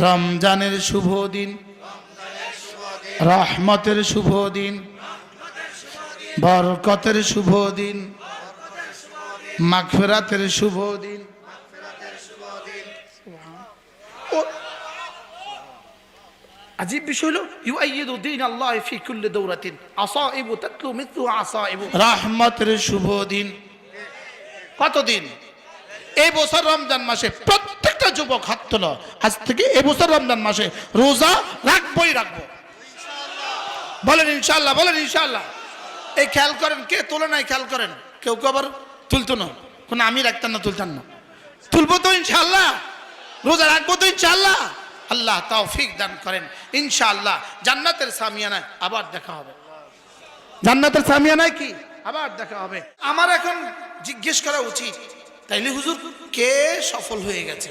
রমজানের শুভ দিন, রহমতের শুভ দিন, বরকতের শুভ দিন, মাগফিরাতের শুভ দিন। আজীব বিষয় হলো ইউআইয়িদু দীন আল্লাহ ফি কুল্লি দাওরাতিন আসাইবু তাতলু মিথলু আসাইবু। রহমতের শুভ দিন। কতদিন? এই বছর রমজান মাসে প্রত্যেকটা যুবক হাত তোলো, আজ থেকে এই বছর রমজান মাসে রোজা রাখবোই রাখবো। বলেন ইনশাআল্লাহ, বলেন ইনশাআল্লাহ। এই খেয়াল করেন, কে তোলে নাই খেয়াল করেন। কেউ কেউ আবার তুলতো না, কোন আমি রাখতাম না, তুলতাম না। তুলবো তো ইনশাআল্লাহ, রোজা রাখবো তো ইনশাআল্লাহ। আল্লাহ তৌফিক দান করেন ইনশাআল্লাহ। জান্নাতের সামিয়ানায় আবার দেখা হবে। জান্নাতের সামিয়ানায় কি আবার দেখা হবে। আমার এখন জিজ্ঞেস করা উচিত, তাইলে হুজুর কে সফল হয়ে গেছে?